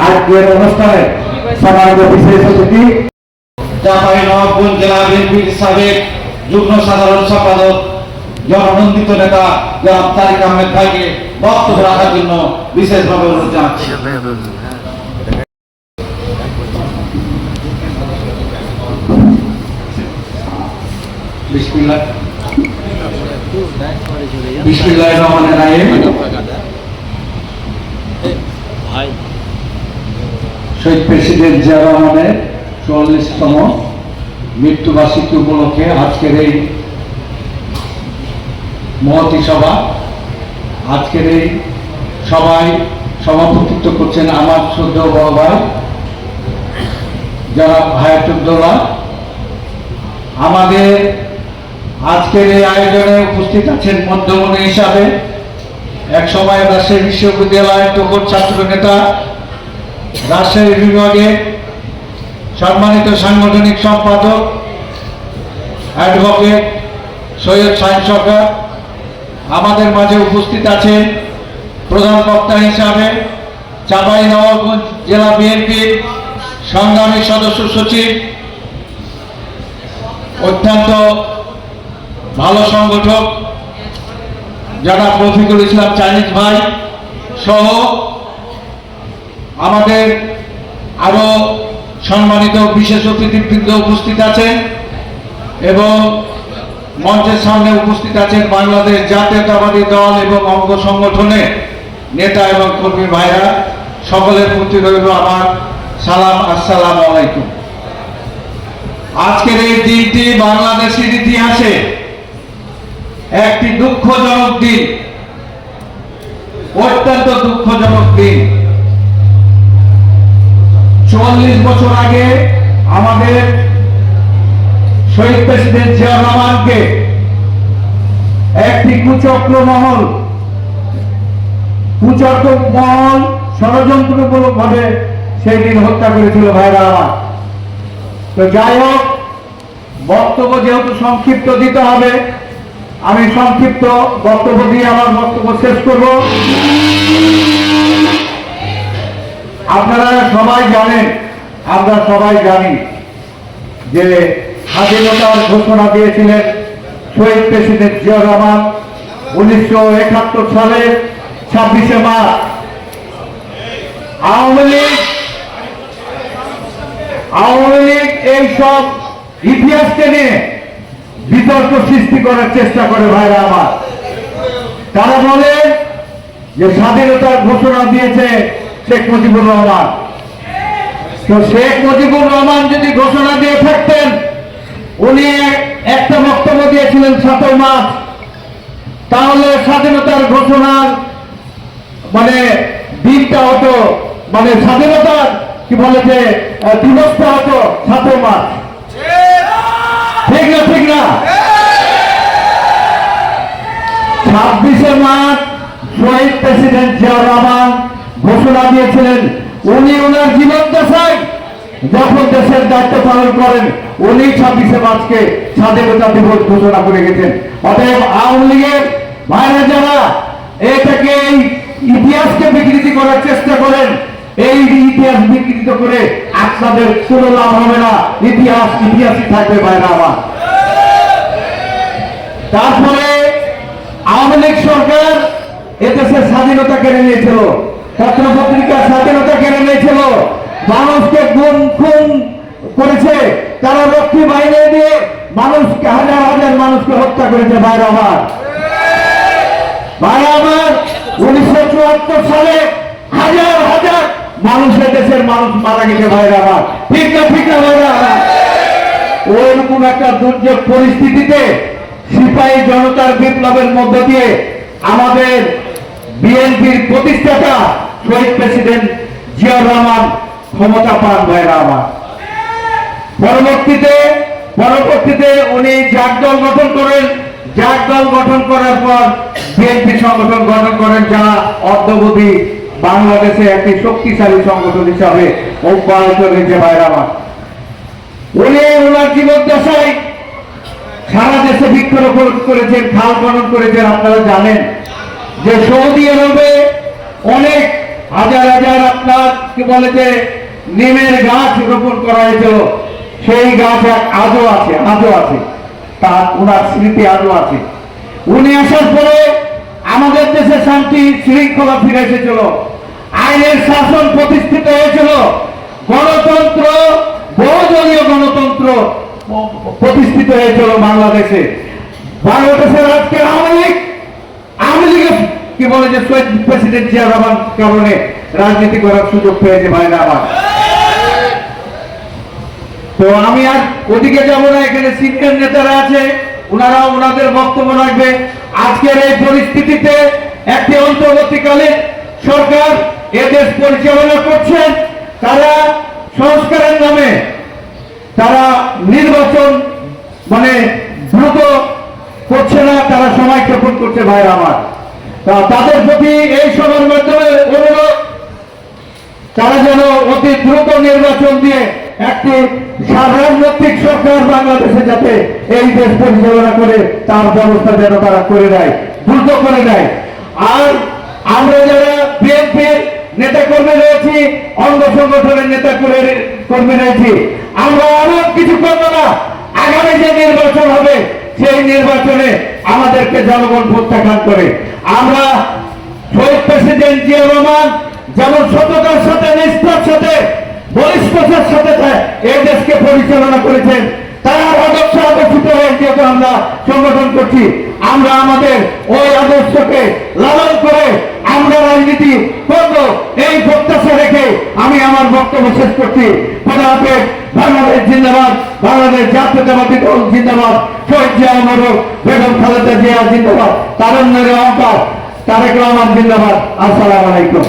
আজকের অনুষ্ঠানে সম্মানিত বিশেষ অতিথি চাঁপাইনবাবগঞ্জ জেলা বিএনপির সাবেক যুগ্ম সাধারণ সম্পাদক জননন্দিত নেতা জনাব তারিক আহমেদ ভাইকে বক্তব্য রাখার জন্য বিশেষভাবে অনুরোধ জানাচ্ছি। বিসমিল্লাহির রহমানির রহিম। শহীদ প্রেসিডেন্ট জিয়া রহমানের ৪৪তম মৃত্যুবার্ষিকী উপলক্ষে আজকের এই মহতী সভা, আজকের এই সভায় সভাপতিত্ব করছেন আমার শ্রদ্ধেয় বড় ভাই জনাব হায়াতুদ্দৌলা। আমাদের আজকের এই আয়োজনে উপস্থিত আছেন মধ্যমণি হিসাবে এক সময় রাজশাহী বিশ্ববিদ্যালয়ের তখন ছাত্র নেতা, রাজশাহী বিভাগের সম্মানিত সাংগঠনিক সম্পাদক অ্যাডভোকেট সৈয়দ শাহিন সরকার। আমাদের মাঝে উপস্থিত আছেন প্রধান বক্তা হিসাবে চাঁপাইনবাবগঞ্জ জেলা বিএনপির সংগ্রামী সদস্য সচিব, অত্যন্ত ভালো সংগঠক জনাব রফিকুল ইসলাম চাইনিজ ভাই সহ আমাদের আরো সম্মানিত বিশেষ অতিথিবৃন্দ উপস্থিত আছেন এবং মঞ্চের সামনে উপস্থিত আছেন বাংলাদেশ জাতীয়তাবাদী দল এবং অঙ্গ সংগঠনের নেতা এবং কর্মী ভাইরা। সকলের প্রতি রইল আমার সালাম, আসসালামু আলাইকুম। আজকের এই দিনটি বাংলাদেশের ইতিহাসে একটি দুঃখজনক দিন, অত্যন্ত দুঃখজনক দিন। ৪০ বছর আগে আমাদের শহীদ প্রেসিডেন্ট জিয়া রহমানকে একটি কুচক্র মহল ষড়যন্ত্রমূলক ভাবে সেই দিন হত্যা করেছিল ভাইরা আমার। তো যাই হোক, বক্তব্য যেহেতু সংক্ষিপ্ত দিতে হবে, আমি সংক্ষিপ্ত বক্তব্য দিয়ে আমার বক্তব্য শেষ করব। আপনারা সবাই জানেন, আমরা সবাই জানি যে স্বাধীনতার ঘোষণা দিয়েছিলেন শহীদ প্রেসিডেন্ট জিয়া রহমান 1971 সালের 26শে মার্চ। আওয়ামী লীগ এইসব ইতিহাসকে নিয়ে বিতর্ক সৃষ্টি করার চেষ্টা করে ভাইরা আমার। তারা বলে যে স্বাধীনতার ঘোষণা দিয়েছে শেখ মুজিবুর রহমান। তো শেখ মুজিবুর রহমান যদি ঘোষণা দিয়ে থাকতেন, উনি একটা বক্তব্য দিয়েছিলেন 7 মার্চ, তাহলে স্বাধীনতার ঘোষণার দিনটা হতো, স্বাধীনতার কি বলে যে দিবসটা হতো 7 মার্চ। ঠিক না? ঠিক না? 26শে মার্চ শহীদ প্রেসিডেন্ট জিয়া রহমান ঘোষণা দিয়েছিলেন। উনি ওনার জীবন দশায় যখন দেশের দায়িত্ব পালন করেন, উনি 26শে মার্চকে স্বাধীনতা দিবস ঘোষণা করে গেছেন। অতএব আওয়ামী লীগের ভাইরা যারা এটাকে এই ইতিহাসকে বিকৃতি করার চেষ্টা করেন, এই ইতিহাস বিকৃত করে আপনাদের কোনো লাভ হবে না। ইতিহাস ইতিহাসই থাকবে ভাইরা আমার। তারপরে আওয়ামী লীগ সরকার এদেশের স্বাধীনতা কেড়ে নিয়েছিল, পত্র পত্রিকার স্বাধীনতা কেড়ে নিয়েছিল, মানুষকে খুন করেছে, তারা রক্ষী বাহিনী দিয়ে মানুষকে হাজার হাজার মানুষকে হত্যা করেছে ভাইরা আমার। 1974 সালে হাজার হাজার মানুষের দেশের মানুষ মারা গেছে ভাইরা আমার। ঠিক না? ঠিক না ভাইরা আমার? ওইরকম একটা দুর্যোগ পরিস্থিতিতে সিপাহী জনতার বিপ্লবের মধ্য দিয়ে আমাদের বিএনপির প্রতিষ্ঠাতা শহীদ প্রেসিডেন্ট জিয়া রহমান ক্ষমতা পান ভাইরা আমার। পরবর্তীতে উনি জাগদল গঠন করেন জাগ দল গঠন করার পর বিএনপি সংগঠন গঠন করেন, যা অদ্যাবধি বাংলাদেশে একটি শক্তিশালী সংগঠন হিসাবে অব্যাহত রয়েছে। ভাইরা আমার, উনি ওনার জীবদ্দশায় সারা দেশে বৃক্ষরোপণ করেছেন, খাল খনন করেছেন। আপনারা জানেন যে সৌদি আরবে অনেক হাজার হাজার আপনার কি বলে যে নিমের গাছ রোপণ করা হয়েছিল, সেই গাছ আজও আছে, তার ওনার স্মৃতি আজও আছে। উনি আসার পরে আমাদের দেশে শান্তি শৃঙ্খলা ফিরে এসেছিল, আইনের শাসন প্রতিষ্ঠিত হয়েছিল, গণতন্ত্র, বহুদলীয় গণতন্ত্র প্রতিষ্ঠিত হয়েছিল বাংলাদেশে। বাংলাদেশের আজকের আওয়ামী লীগের কি বলে যে শহীদ প্রেসিডেন্ট জিয়া রহমান কারণে রাজনীতি করার সুযোগ পেয়েছে। ভাইরা আমার, তো আমি আর ওদিকে যাব না, এখানে সিনিয়র নেতারা আছে, ওনারা ওনাদের বক্তব্য রাখবে। আজকের এই পরিস্থিতিতে একটি অন্তর্বর্তীকালীন সরকার এদেশ পরিচালনা করছেন, তারা সংস্কারের নামে তারা নির্বাচন মানে দ্রুত করছে না, তারা সময় ক্ষেপণ করছে। ভাইরা আমার, তাদের প্রতি এই সভার মাধ্যমে অনুরোধ, তারা যেন অতি দ্রুত নির্বাচন দিয়ে একটি রাজনৈতিক সরকার বাংলাদেশে যাতে এই দেশ পরিচালনা করে তার ব্যবস্থা যেন তারা করে দেয়, দ্রুত করে দেয়। আর আমরা যারা বিএনপির নেতা কর্মী রয়েছি, অঙ্গ সংগঠনের নেতা কর্মী রয়েছি, আমরা এমন কিছু করবো না, আগামী যে নির্বাচন হবে সেই নির্বাচনে আমাদেরকে জনগণ প্রত্যাখ্যান করে। আমরা শহীদ প্রেসিডেন্ট জিয়া রহমান যেমন সততার সাথে, নিষ্ঠার সাথে, বলিষ্ঠতার সাথে এই দেশকে পরিচালনা করেছেন, তার আদর্শ আদর্শিত হয়ে যেহেতু আমরা সংগঠন করছি, আমরা আমাদের ওই আদর্শকে লালন করে আমরা রাজনীতি করব, এই প্রত্যাশা রেখে আমি আমার বক্তব্য শেষ করছি। খোদা হাফেজ। বাংলাদেশ জিন্দাবাদ, বাংলাদেশ জাতীয়তাবাদী দল জিন্দাবাদ, শহীদ জিয়া মোবারক, বেগম খালেদা জিয়া জিন্দাবাদ, তারুণ্যের অহংকার তারেক রহমান জিন্দাবাদ। আসসালামু আলাইকুম।